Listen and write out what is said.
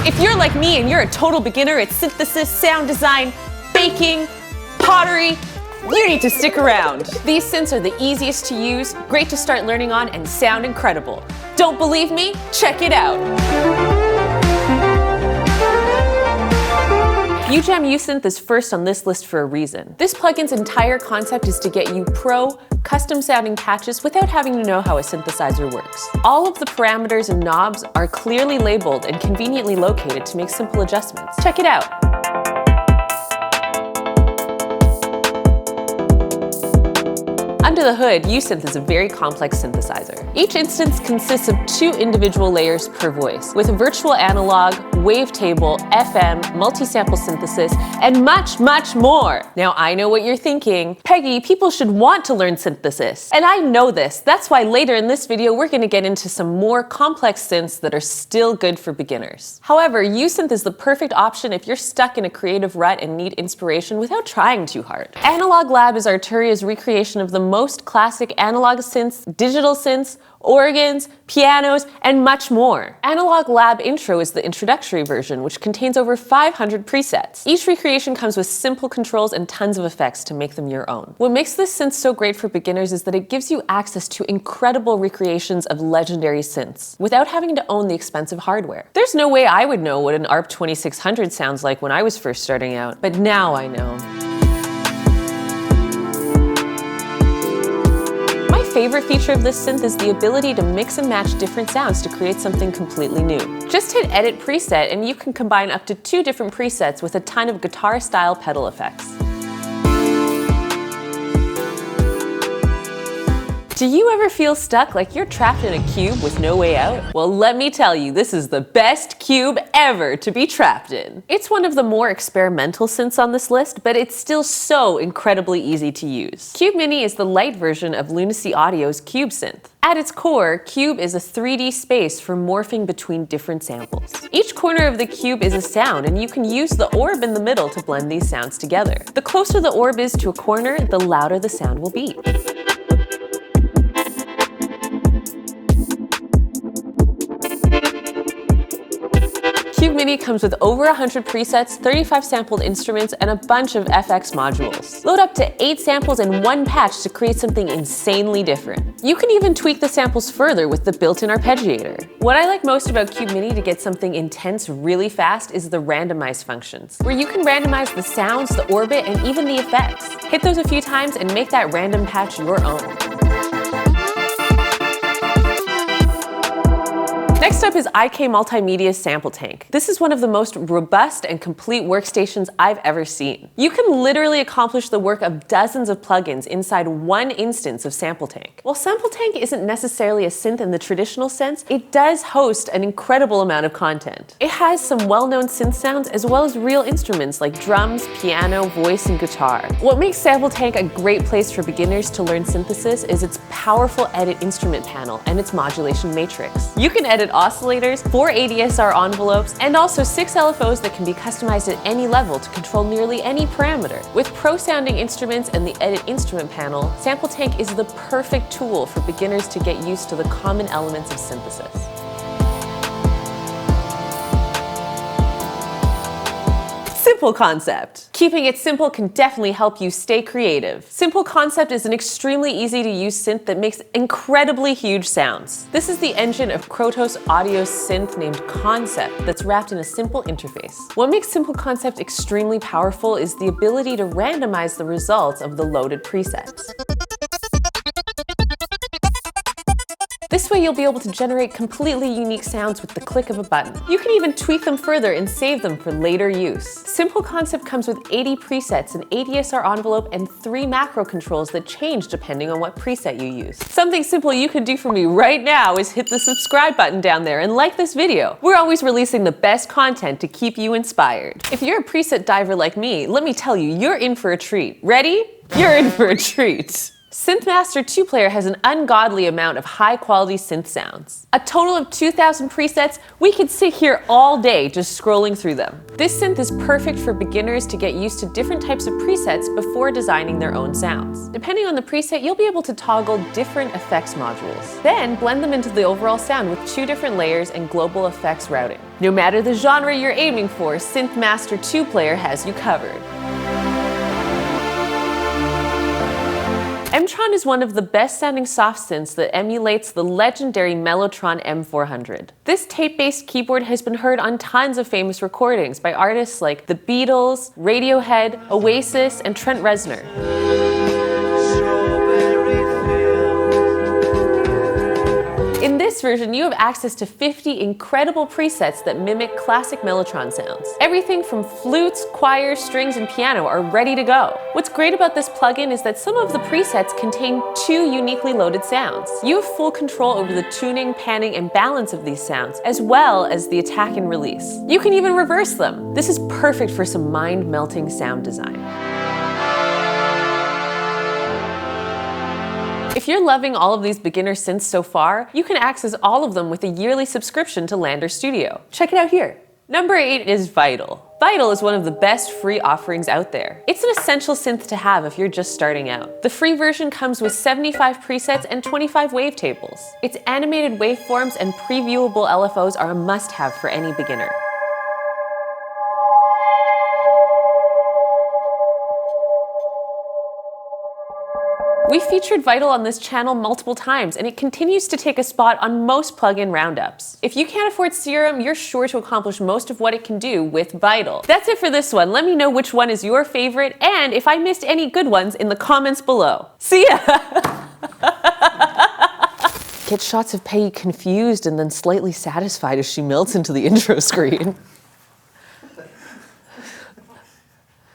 If you're like me and you're a total beginner at synthesis, sound design, baking, pottery, you need to stick around. These synths are the easiest to use, great to start learning on, and sound incredible. Don't believe me? Check it out. USynth is first on this list for a reason. This plugin's entire concept is to get you pro, custom-sounding patches without having to know how a synthesizer works. All of the parameters and knobs are clearly labeled and conveniently located to make simple adjustments. Check it out. Under the hood, USynth is a very complex synthesizer. Each instance consists of 2 individual layers per voice, with a virtual analog, wavetable, FM, multi-sample synthesis, and much, much more. Now I know what you're thinking. Peggy, people should want to learn synthesis. And I know this. That's why later in this video, we're going to get into some more complex synths that are still good for beginners. However, USynth is the perfect option if you're stuck in a creative rut and need inspiration without trying too hard. Analog Lab is Arturia's recreation of the most classic analog synths, digital synths, organs, pianos, and much more. Analog Lab Intro is the introductory version, which contains over 500 presets. Each recreation comes with simple controls and tons of effects to make them your own. What makes this synth so great for beginners is that it gives you access to incredible recreations of legendary synths without having to own the expensive hardware. There's no way I would know what an ARP 2600 sounds like when I was first starting out, but now I know. My favorite feature of this synth is the ability to mix and match different sounds to create something completely new. Just hit Edit Preset and you can combine up to 2 different presets with a ton of guitar-style pedal effects. Do you ever feel stuck, like you're trapped in a cube with no way out? Well, let me tell you, this is the best cube ever to be trapped in. It's one of the more experimental synths on this list, but it's still so incredibly easy to use. Cube Mini is the light version of Lunacy Audio's Cube Synth. At its core, Cube is a 3D space for morphing between different samples. Each corner of the cube is a sound, and you can use the orb in the middle to blend these sounds together. The closer the orb is to a corner, the louder the sound will be. Cube Mini comes with over 100 presets, 35 sampled instruments, and a bunch of FX modules. Load up to 8 samples in one patch to create something insanely different. You can even tweak the samples further with the built-in arpeggiator. What I like most about Cube Mini to get something intense really fast is the randomize functions, where you can randomize the sounds, the orbit, and even the effects. Hit those a few times and make that random patch your own. Next up is IK Multimedia's SampleTank. This is one of the most robust and complete workstations I've ever seen. You can literally accomplish the work of dozens of plugins inside one instance of SampleTank. While SampleTank isn't necessarily a synth in the traditional sense, it does host an incredible amount of content. It has some well-known synth sounds as well as real instruments like drums, piano, voice, and guitar. What makes SampleTank a great place for beginners to learn synthesis is its powerful edit instrument panel and its modulation matrix. You can edit oscillators, 4 ADSR envelopes, and also 6 LFOs that can be customized at any level to control nearly any parameter. With pro-sounding instruments and the edit instrument panel, SampleTank is the perfect tool for beginners to get used to the common elements of synthesis. Simple Concept. Keeping it simple can definitely help you stay creative. Simple Concept is an extremely easy to use synth that makes incredibly huge sounds. This is the engine of Krotos Audio's synth named Concept that's wrapped in a simple interface. What makes Simple Concept extremely powerful is the ability to randomize the results of the loaded presets. This way you'll be able to generate completely unique sounds with the click of a button. You can even tweak them further and save them for later use. Simple Concept comes with 80 presets, an ADSR envelope, and 3 macro controls that change depending on what preset you use. Something simple you can do for me right now is hit the subscribe button down there and like this video. We're always releasing the best content to keep you inspired. If you're a preset diver like me, let me tell you, you're in for a treat. Ready? You're in for a treat. SynthMaster 2-player has an ungodly amount of high-quality synth sounds. A total of 2,000 presets, we could sit here all day just scrolling through them. This synth is perfect for beginners to get used to different types of presets before designing their own sounds. Depending on the preset, you'll be able to toggle different effects modules. Then blend them into the overall sound with 2 different layers and global effects routing. No matter the genre you're aiming for, SynthMaster 2-player has you covered. MTron is one of the best-sounding soft synths that emulates the legendary Mellotron M400. This tape-based keyboard has been heard on tons of famous recordings by artists like The Beatles, Radiohead, Oasis, and Trent Reznor. In this version, you have access to 50 incredible presets that mimic classic Mellotron sounds. Everything from flutes, choirs, strings, and piano are ready to go. What's great about this plugin is that some of the presets contain 2 uniquely loaded sounds. You have full control over the tuning, panning, and balance of these sounds, as well as the attack and release. You can even reverse them. This is perfect for some mind-melting sound design. If you're loving all of these beginner synths so far, you can access all of them with a yearly subscription to Lander Studio. Check it out here. Number 8 is Vital. Vital is one of the best free offerings out there. It's an essential synth to have if you're just starting out. The free version comes with 75 presets and 25 wavetables. Its animated waveforms and previewable LFOs are a must-have for any beginner. We've featured Vital on this channel multiple times, and it continues to take a spot on most plugin roundups. If you can't afford Serum, you're sure to accomplish most of what it can do with Vital. That's it for this one. Let me know which one is your favorite, and if I missed any good ones in the comments below. See ya! Get shots of Peggy confused and then slightly satisfied as she melts into the intro screen.